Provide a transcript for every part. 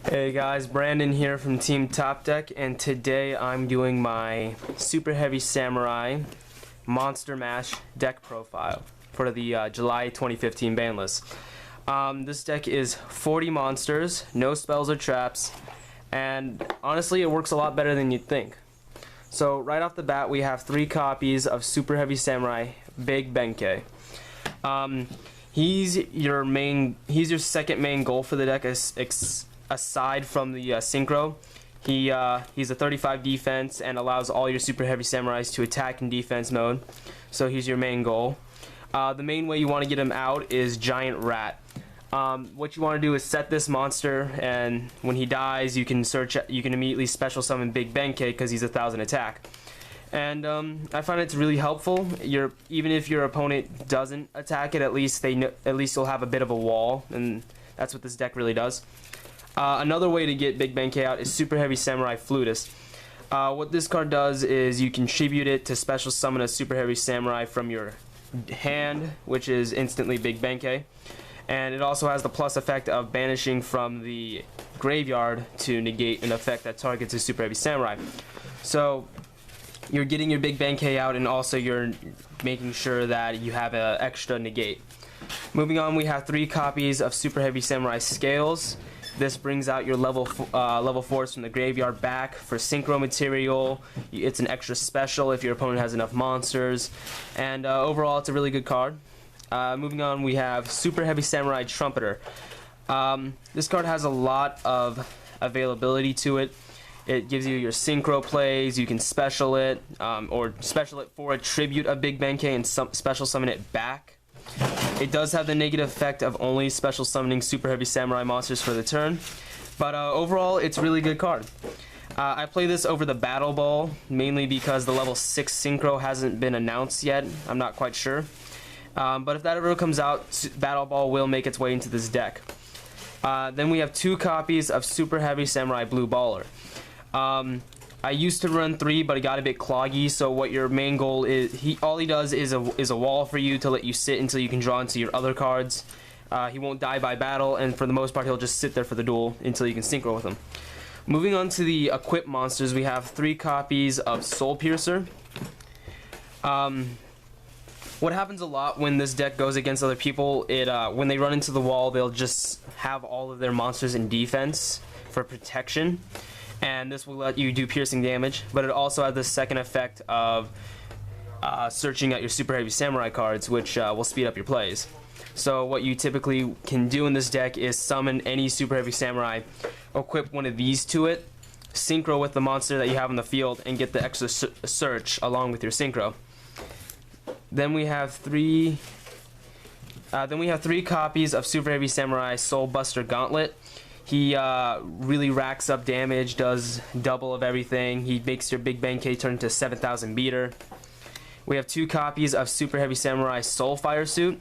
Hey guys, Brandon here from TeamTopDeck, and today I'm doing my Superheavy Samurai Monster Mash deck profile for the July 2015 ban list. This deck is 40 monsters, no spells or traps, and honestly it works a lot better than you'd think. So right off the bat we have 3 copies of Superheavy Samurai Big Benkei. He's your second main goal for the deck aside from the synchro. He's a 35 defense and allows all your super heavy samurais to attack in defense mode, so he's your main goal. The main way you want to get him out is Giant Rat. What you want to do is set this monster, and when he dies you can immediately special summon Big Benkei because he's 1000 attack. And I find it's really helpful. Even if your opponent doesn't attack it, at least you'll have a bit of a wall, and that's what this deck really does. Another way to get Big Benkei out is Superheavy Samurai Flutist. What this card does is you contribute it to special summon a Superheavy Samurai from your hand, which is instantly Big Benkei. And it also has the plus effect of banishing from the graveyard to negate an effect that targets a Superheavy Samurai. So you're getting your Big Benkei out, and also you're making sure that you have an extra negate. Moving on, we have 3 copies of Superheavy Samurai Scales. This brings out your level 4s from the graveyard back for synchro material. It's an extra special if your opponent has enough monsters, and overall it's a really good card. Moving on, we have Superheavy Samurai Trumpeter. This card has a lot of availability to it. It gives you your synchro plays. You can special it, or special it for a tribute of Big Benkei and special summon it back. It does have the negative effect of only special summoning Super Heavy Samurai monsters for the turn, but overall it's a really good card. I play this over the Battle Ball mainly because the level 6 synchro hasn't been announced yet. I'm not quite sure, but if that ever comes out, Battle Ball will make its way into this deck. Then we have 2 copies of Super Heavy Samurai Blue Baller. I used to run 3, but it got a bit cloggy, so what your main goal is, all he does is a wall for you to let you sit until you can draw into your other cards. He won't die by battle, and for the most part he'll just sit there for the duel until you can synchro with him. Moving on to the equipped monsters, we have 3 copies of Soul Piercer. What happens a lot when this deck goes against other people, when they run into the wall, they'll just have all of their monsters in defense for protection, and this will let you do piercing damage, but it also has the second effect of searching out your Super Heavy Samurai cards, which will speed up your plays. So what you typically can do in this deck is summon any Super Heavy Samurai, equip one of these to it, synchro with the monster that you have on the field, and get the extra search along with your synchro. Then we have 3 copies of Super Heavy Samurai Soul Buster Gauntlet. He really racks up damage, does double of everything. He makes your Big Benkei turn into 7,000 beater. We have 2 copies of Super Heavy Samurai Soul Fire Suit.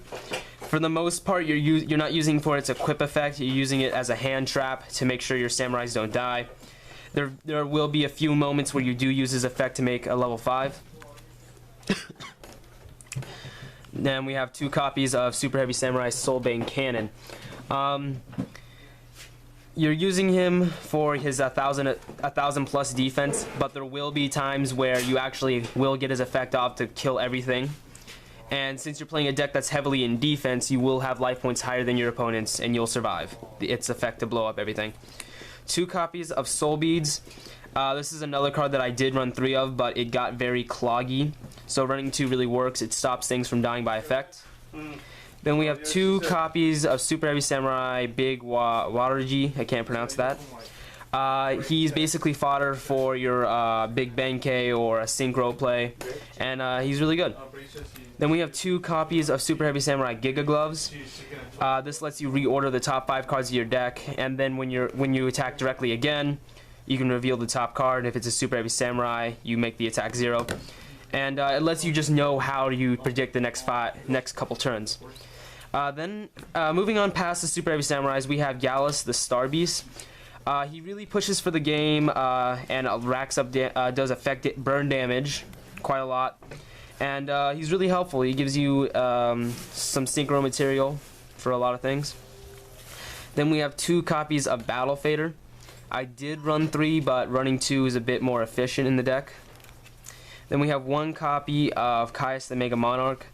For the most part, you're not using for its equip effect. You're using it as a hand trap to make sure your samurais don't die. There will be a few moments where you do use his effect to make a level 5. Then we have 2 copies of Super Heavy Samurai Soulbane Cannon. You're using him for his 1000 plus defense, but there will be times where you actually will get his effect off to kill everything. And since you're playing a deck that's heavily in defense, you will have life points higher than your opponents, and you'll survive its effect to blow up everything. 2 copies of Soul Beads. This is another card that I did run 3 of, but it got very cloggy. So running 2 really works. It stops things from dying by effect. Then we have 2 copies of Super Heavy Samurai Big Waterji. I can't pronounce that. He's basically fodder for your Big Benkei or a synchro play, and he's really good. Then we have 2 copies of Super Heavy Samurai Giga Gloves. This lets you reorder the top 5 cards of your deck, and then when you attack directly again, you can reveal the top card. If it's a Super Heavy Samurai, you make the attack 0. And it lets you just know how you predict the next couple turns. Then moving on past the Super Heavy Samurais, we have Gallus the Star Beast. He really pushes for the game and racks up does burn damage quite a lot, and he's really helpful. He gives you some synchro material for a lot of things. Then we have 2 copies of Battle Fader. I did run 3, but running 2 is a bit more efficient in the deck. Then we have 1 copy of Caius the Mega Monarch.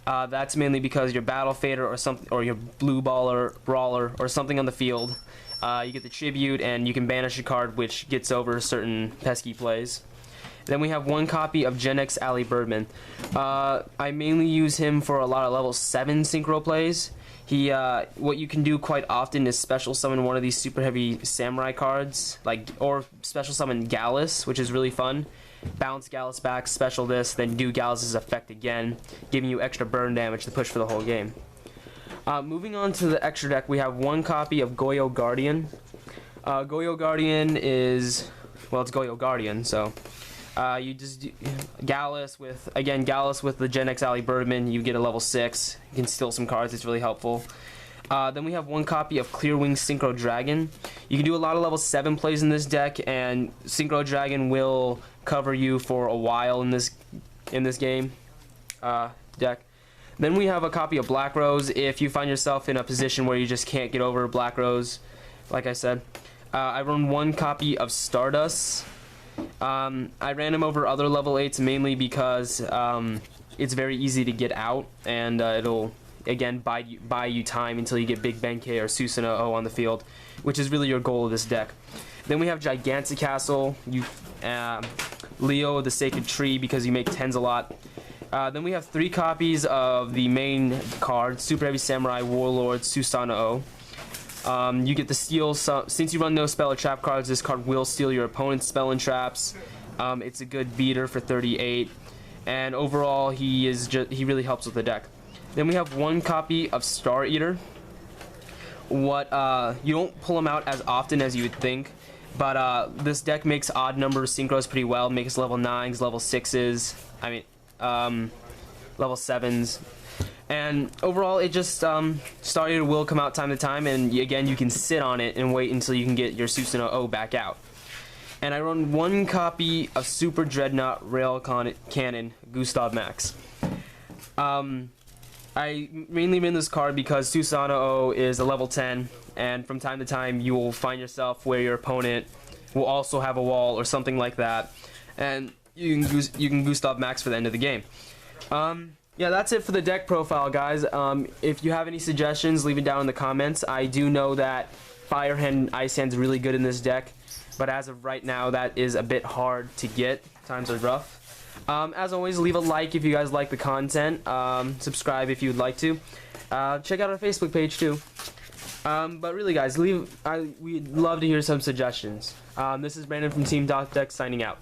That's mainly because your Battle Fader or something, or your Blue Brawler or something on the field, you get the tribute and you can banish a card which gets over certain pesky plays. Then we have 1 copy of Gen X Ali Birdman. I mainly use him for a lot of level 7 synchro plays. What you can do quite often is special summon one of these super heavy samurai cards, or special summon Gallus, which is really fun. Bounce Gallus back, special this, then do Gallus' effect again, giving you extra burn damage to push for the whole game. Moving on to the extra deck, we have 1 copy of Goyo Guardian. Goyo Guardian is, well, it's Goyo Guardian, so you just do Gallus with the Gen X Ali Birdman. You get a level 6. You can steal some cards. It's really helpful. Then we have 1 copy of Clearwing Synchro Dragon. You can do a lot of level 7 plays in this deck, and Synchro Dragon will cover you for a while in this game deck. Then we have a copy of Black Rose. If you find yourself in a position where you just can't get over Black Rose, like I said, I run 1 copy of Stardust. I ran him over other level 8s mainly because it's very easy to get out, and it'll again buy you time until you get Big Benkei or Susanoo on the field, which is really your goal of this deck. Then we have Gigantic Castle, Leo the Sacred Tree, because you make 10s a lot. Then we have 3 copies of the main card, Super Heavy Samurai Warlord Susanoo. You get the steal, since you run no spell or trap cards, this card will steal your opponent's spell and traps. It's a good beater for 38, and overall he really helps with the deck. Then we have 1 copy of Star Eater. You don't pull him out as often as you would think, but this deck makes odd number synchros pretty well. Makes level 9s, level 6s, level 7s. And overall, it just, Star Eater will come out time to time, and again, you can sit on it and wait until you can get your Susanoo back out. And I run 1 copy of Super Dreadnought Rail Cannon Gustav Max. I mainly run this card because Susanoo is a level 10, and from time to time, you will find yourself where your opponent will also have a wall or something like that, and you can Gustav Max for the end of the game. Yeah, that's it for the deck profile, guys. If you have any suggestions, leave it down in the comments. I do know that Fire Hand and Ice Hand is really good in this deck, but as of right now, that is a bit hard to get. Times are rough. As always, leave a like if you guys like the content. Subscribe if you would like to. Check out our Facebook page too. But really, guys, we'd love to hear some suggestions. This is Brandon from TeamTopDeck signing out.